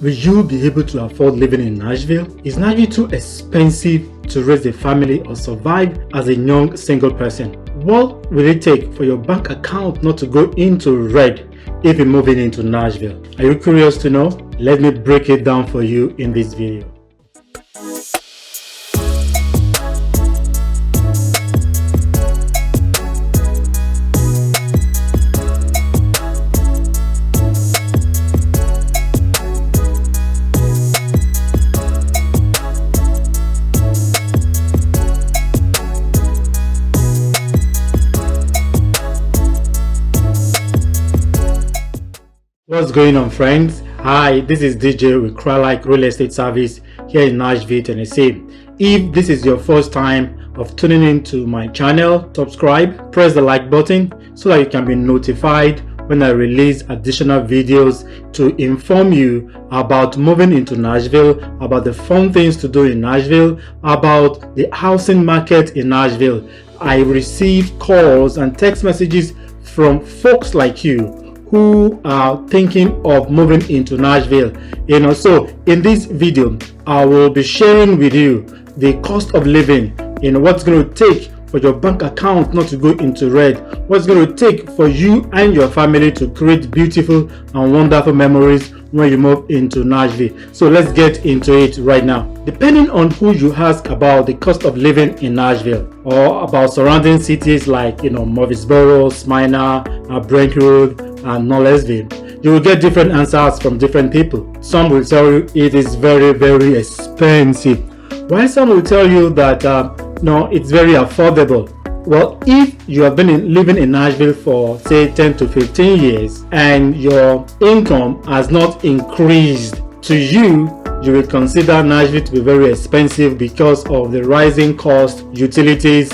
Will you be able to afford living in Nashville? Is Nashville too expensive to raise a family or survive as a young single person? What will it take for your bank account not to go into red if you're moving into Nashville? Are you curious to know? Let me break it down for you in this video. What's going on, friends? Hi, this is DJ with Ogunleye Real Estate Service here in Nashville, Tennessee. If this is your first time of tuning into my channel, subscribe, press the like button so that you can be notified when I release additional videos to inform you about moving into Nashville, about the fun things to do in Nashville, about the housing market in Nashville. I receive calls and text messages from folks like you who are thinking of moving into Nashville. So in this video I will be sharing with you the cost of living, what's going to take for your bank account not to go into red, what's going to take for you and your family to create beautiful and wonderful memories when you move into Nashville. So let's get into it right now. Depending on who you ask about the cost of living in Nashville or about surrounding cities like Murfreesboro, Smyrna, Brentwood, and Nashville, you will get different answers from different people. Some will tell you it is very, very expensive, while some will tell you that no, it's very affordable. Well, if you have been living in Nashville for say 10 to 15 years and your income has not increased, to you will consider Nashville to be very expensive because of the rising cost, utilities,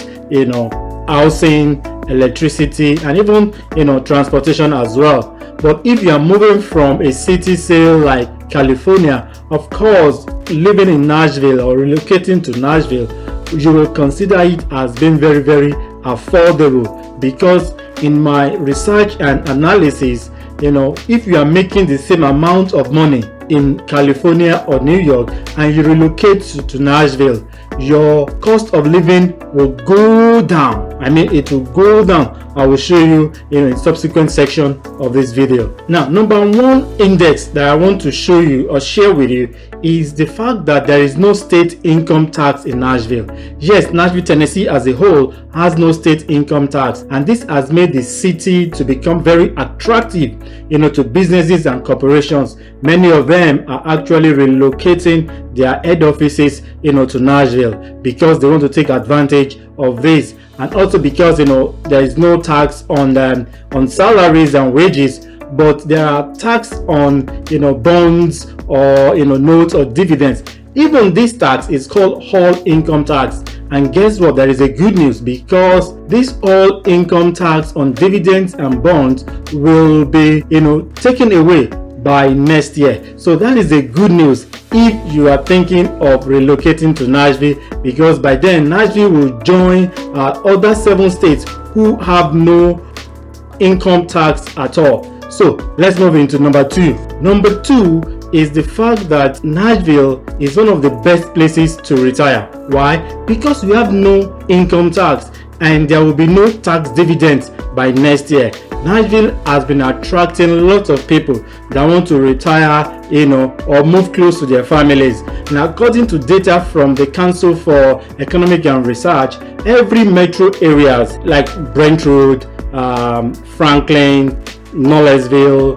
housing, electricity, and even transportation as well. But if you are moving from a city, say like California, of course living in Nashville or relocating to Nashville, you will consider it as being very, very affordable, because in my research and analysis, if you are making the same amount of money in California or New York and you relocate to Nashville, your cost of living will go down. It will go down. I will show you in a subsequent section of this video. Now, number one index that I want to show you or share with you is the fact that there is no state income tax in Nashville. Yes, Nashville, Tennessee as a whole has no state income tax, and this has made the city to become very attractive, to businesses and corporations. Many of them are actually relocating their head offices, to Nashville because they want to take advantage of this, and also because there is no tax on salaries and wages, but there are tax on bonds or notes or dividends. Even this tax is called all income tax. And guess what? There is a good news, because this all income tax on dividends and bonds will be taken away by next year. So that is a good news if you are thinking of relocating to Nashville, because by then Nashville will join other 7 states who have no income tax at all. So let's move into number 2. Number 2 is the fact that Nashville is one of the best places to retire. Why? Because we have no income tax and there will be no tax dividends by next year. Nashville has been attracting lots of people that want to retire, or move close to their families. Now, according to data from the Council for Economic and Research, every metro areas like Brentwood, Franklin, Nashville,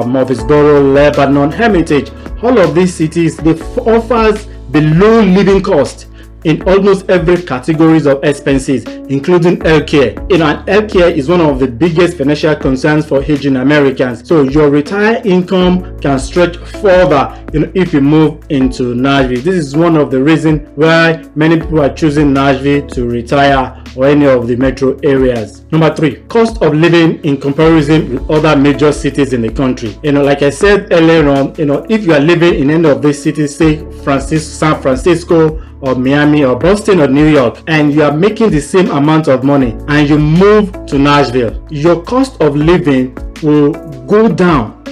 Murfreesboro, Lebanon, Hermitage, all of these cities, they offers below living cost in almost every categories of expenses, including healthcare. And healthcare is one of the biggest financial concerns for aging Americans. So your retired income can stretch further, if you move into Nashville. This is one of the reasons why many people are choosing Nashville to retire or any of the metro areas. Number 3, cost of living in comparison with other major cities in the country. Like I said earlier on, if you are living in any of these cities, say San Francisco or Miami or Boston or New York, and you are making the same amount of money and you move to Nashville, your cost of living will go down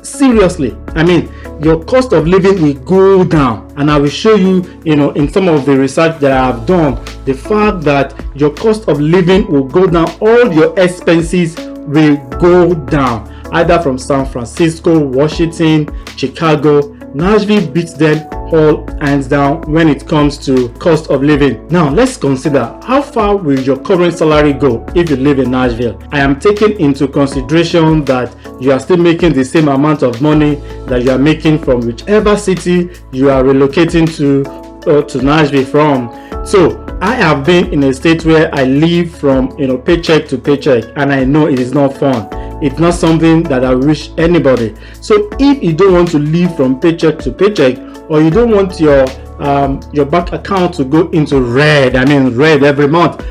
seriously. I mean, your cost of living will go down, and I will show you, in some of the research that I have done, the fact that your cost of living will go down. All your expenses will go down, either from San Francisco, Washington, Chicago. Nashville beats them all hands down when it comes to cost of living. Now let's consider, how far will your current salary go if you live in Nashville? I am taking into consideration that you are still making the same amount of money that you are making from whichever city you are relocating to Nashville from. So I have been in a state where I live from paycheck to paycheck, and I know it is not fun. It's not something that I wish anybody. So if you don't want to live from paycheck to paycheck, or you don't want your bank account to go into red every month,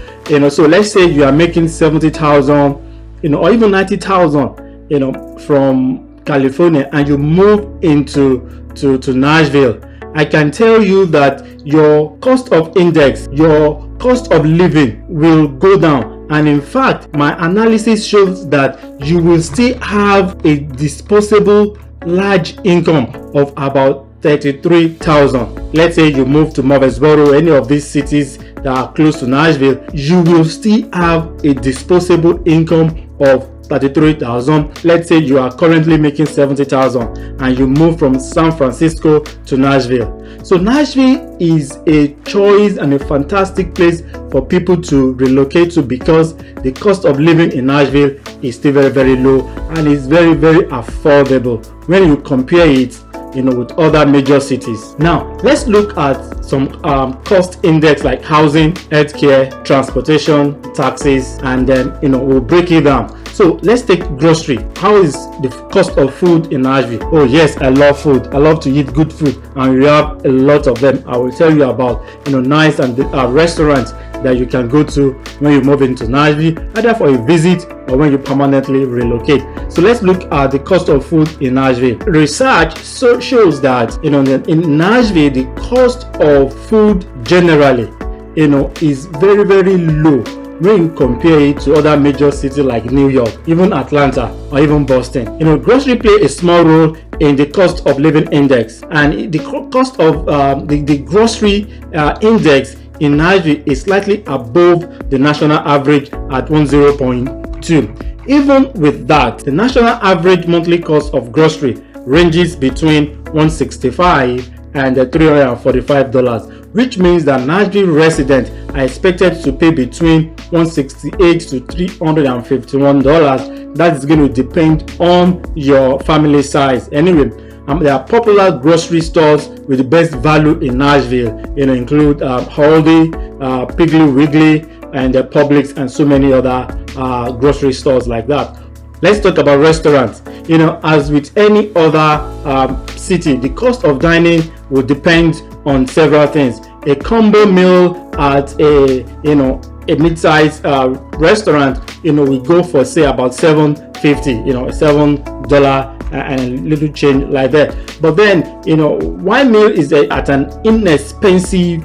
so let's say you are making 70,000, or even 90,000, from California, and you move to Nashville. I can tell you that your cost of index, your cost of living will go down. And in fact, my analysis shows that you will still have a disposable large income of about 33,000. Let's say you move to Murfreesboro, any of these cities that are close to Nashville, you will still have a disposable income of 33,000. Let's say you are currently making 70,000 and you move from San Francisco to Nashville. So Nashville is a choice and a fantastic place for people to relocate to, because the cost of living in Nashville is still very, very low, and it's very, very affordable when you compare it with other major cities. Now let's look at some cost index like housing, healthcare, transportation, taxes, and then we'll break it down. So let's take grocery. How is the cost of food in Nashville? Oh yes, I love food. I love to eat good food, and we have a lot of them. I will tell you about nice and restaurants that you can go to when you move into Nashville, either for a visit or when you permanently relocate. So let's look at the cost of food in Nashville. Research shows that in Nashville, the cost of food generally is very, very low when you compare it to other major cities like New York, even Atlanta, or even Boston. Grocery play a small role in the cost of living index, and the cost of the grocery index in Nashville is slightly above the national average at 10.2. Even with that, the national average monthly cost of grocery ranges between $165 and $345, which means that Nashville residents are expected to pay between $168 to $351. That is going to depend on your family size. Anyway, there are popular grocery stores with the best value in Nashville. Include Aldi, Piggly Wiggly, and Publix, and so many other grocery stores like that. Let's talk about restaurants. As with any other city, the cost of dining will depend on several things. A combo meal at a mid-sized restaurant, will go for say about $7.50, $7 and a little change like that. But then, one meal is at an inexpensive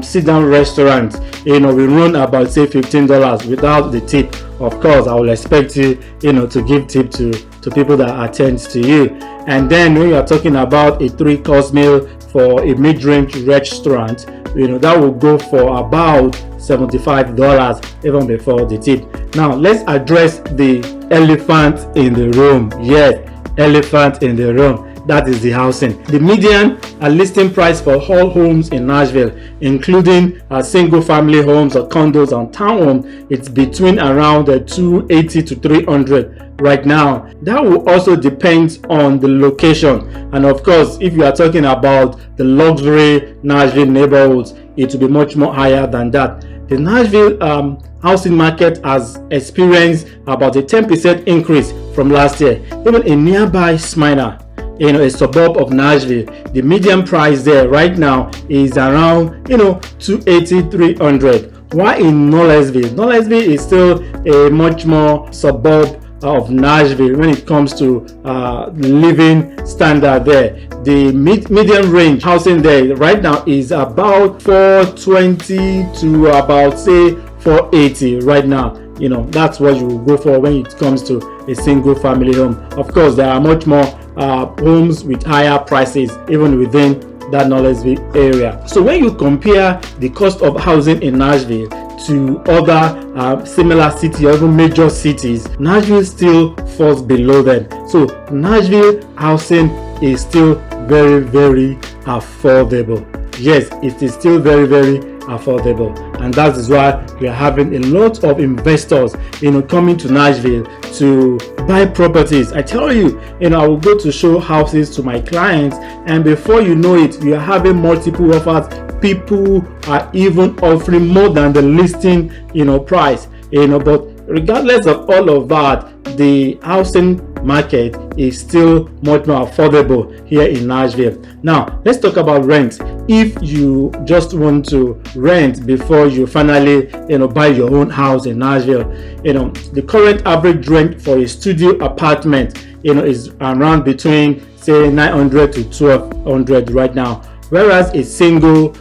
sit-down restaurant, we run about say $15 without the tip. Of course, I will expect you, to give tip to people that attend to you. And then when you are talking about a 3-course meal for a mid-range restaurant, that will go for about $75 even before the tip. Now let's address the elephant in the room. Yes, elephant in the room. That is the housing. The median listing price for all homes in Nashville, including single family homes or condos and townhomes, it's between around $280 to $300 right now. That will also depend on the location, and of course, if you are talking about the luxury Nashville neighborhoods, it will be much more higher than that. The Nashville housing market has experienced about a 10% increase from last year. Even in nearby Smyrna, a suburb of Nashville, the median price there right now is around $280, $300. While in Knowlesville is still a much more suburb of Nashville when it comes to living standard there. The median range housing there right now is about $420 to about say $480 right now. that's what you will go for when it comes to a single family home. Of course, there are much more homes with higher prices even within that Nashville area. So when you compare the cost of housing in Nashville to other similar cities or even major cities, Nashville still falls below them. So Nashville housing is still very, very affordable. Yes, it is still very, very affordable, and that is why we are having a lot of investors coming to Nashville to buy properties. I tell you, I will go to show houses to my clients, and before you know it, we are having multiple offers. People are even offering more than the listing price. But regardless of all of that, the housing market is still much more affordable here in Nashville. Now let's talk about rent. If you just want to rent before you finally buy your own house in Nashville, the current average rent for a studio apartment is around between say $900 to $1,200 right now, whereas a single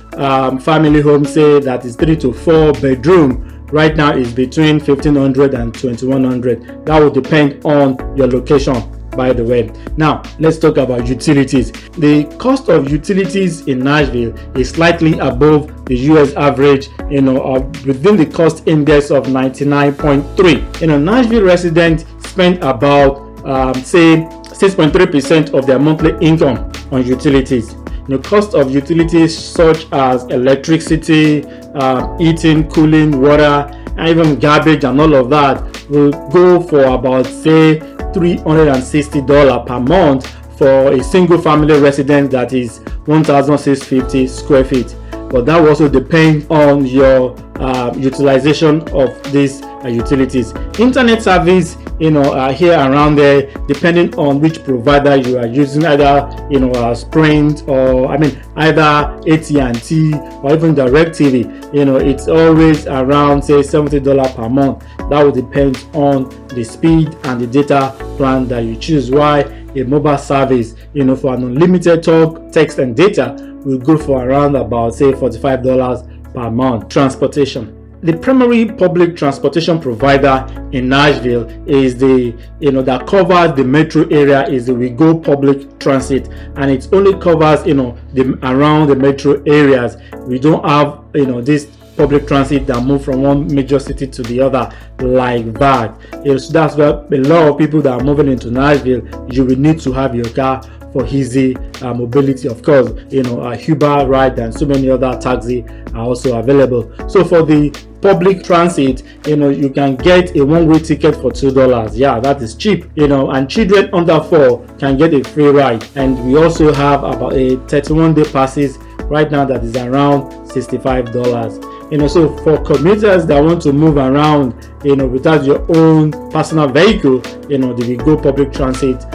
family home, say that is 3 to 4 bedroom, right now is between $1,500 and $2,100. That will depend on your location, by the way. Now let's talk about utilities. The cost of utilities in Nashville is slightly above the US average, within the cost index of 99.3. Nashville residents spend about say 6.3% of their monthly income on utilities. The cost of utilities such as electricity, heating, cooling, water, and even garbage and all of that will go for about say $360 per month for a single family residence that is 1,650 square feet. But that will also depend on your utilization of these utilities. Internet service here around there, depending on which provider you are using, either Sprint or either AT&T or even DirecTV, it's always around say $70 per month. That will depend on the speed and the data plan that you choose. Why a mobile service for an unlimited talk, text and data will go for around about say $45 per month. Transportation. The primary public transportation provider in Nashville is the that covers the metro area is the We Go Public Transit, and it only covers around the metro areas. We don't have this public transit that move from one major city to the other like that. So that's why a lot of people that are moving into Nashville, you will need to have your car for easy mobility. Of course, Uber ride and so many other taxi are also available. So for the public transit, you can get a one-way ticket for $2. Yeah, that is cheap. And children under 4 can get a free ride. And we also have about a 31-day passes right now that is around $65. So for commuters that want to move around, without your own personal vehicle, the We Go Public Transit,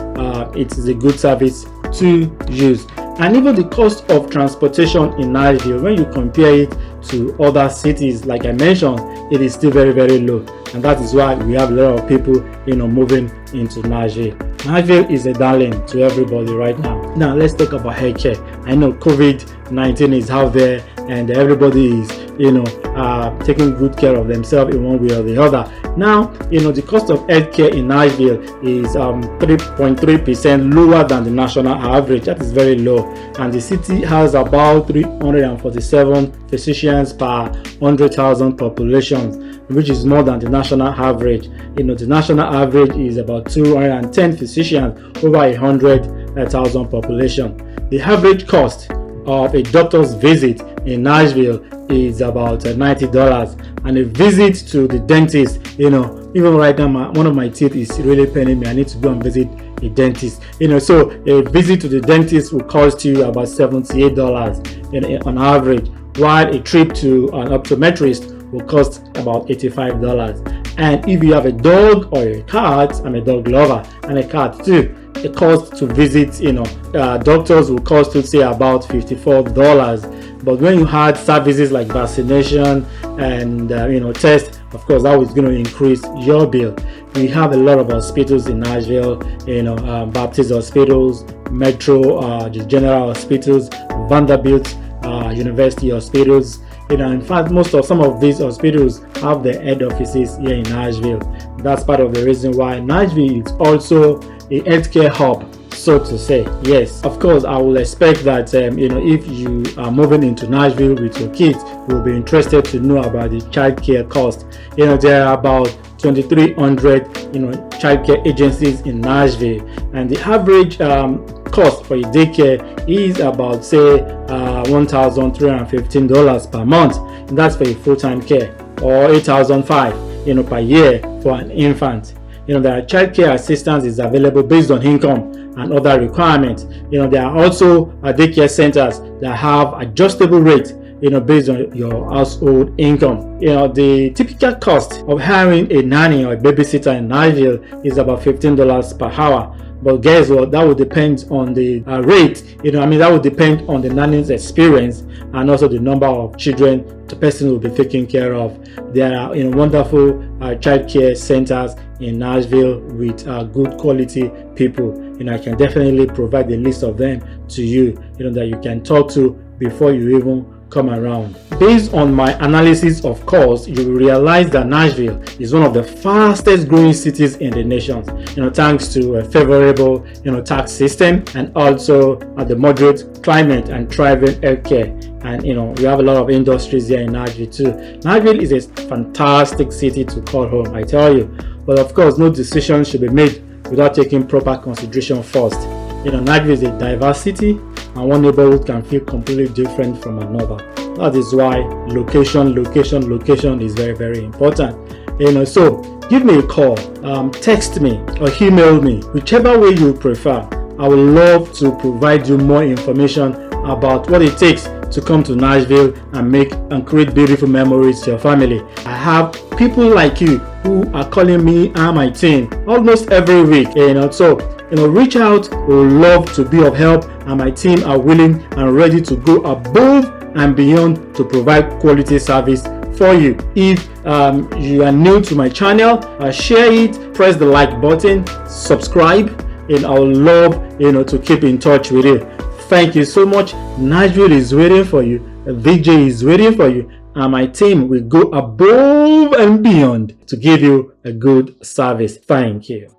it is a good service to use. And even the cost of transportation in Nashville, when you compare it to other cities, like I mentioned, it is still very, very low. And that is why we have a lot of people, moving into Nashville. Nashville is a darling to everybody right now. Now let's talk about healthcare. I know COVID-19 is out there and everybody is taking good care of themselves in one way or the other. Now the cost of healthcare in Nashville is 3.3% lower than the national average. That is very low, and the city has about 347 physicians per 100,000 population, which is more than the national average. The national average is about 210 physicians over 100,000 population. The average cost of a doctor's visit in Nashville is about $90, and a visit to the dentist, even right now one of my teeth is really paining me. I need to go and visit a dentist. So a visit to the dentist will cost you about $78 on average, while a trip to an optometrist will cost about $85. And if you have a dog or a cat, I'm a dog lover and a cat too, the cost to visit doctors will cost you say about $54. But when you had services like vaccination and tests, of course that was going to increase your bill. We have a lot of hospitals in Nashville, Baptist hospitals, Metro, the general hospitals, Vanderbilt University hospitals, In fact, some of these hospitals have their head offices here in Nashville. That's part of the reason why Nashville is also a healthcare hub, so to say. Yes, of course, I will expect that if you are moving into Nashville with your kids, you'll be interested to know about the childcare cost. There are about 2,300 childcare agencies in Nashville, and the average cost for a daycare is about, say, $1,315 per month, and that's for a full-time care, or $8,500 per year for an infant. There are childcare assistance is available based on income and other requirements. There are also daycare centers that have adjustable rates based on your household income. The typical cost of hiring a nanny or a babysitter in Nashville is about $15 per hour. But guess what? That would depend on the rate. That would depend on the nanny's experience and also the number of children the person will be taking care of. There are wonderful childcare centers in Nashville with good quality people. I can definitely provide a list of them to you, that you can talk to before you even come around. Based on my analysis of cost, you will realize that Nashville is one of the fastest growing cities in the nation, thanks to a favorable tax system and also the moderate climate and thriving healthcare. And we have a lot of industries here in Nashville too. Nashville is a fantastic city to call home, I tell you. But of course, no decision should be made without taking proper consideration first. Nashville is a diverse city, and one neighborhood can feel completely different from another. That is why location is very, very important. So give me a call, text me, or email me, whichever way you prefer. I would love to provide you more information about what it takes to come to Nashville and create beautiful memories to your family. I have people like you who are calling me and my team almost every week. So reach out. We would love to be of help, and my team are willing and ready to go above and beyond to provide quality service for you. If you are new to my channel, share it, press the like button, subscribe, and I would love to keep in touch with you. Thank you so much. Nashville is waiting for you. VJ is waiting for you, and my team will go above and beyond to give you a good service. Thank you.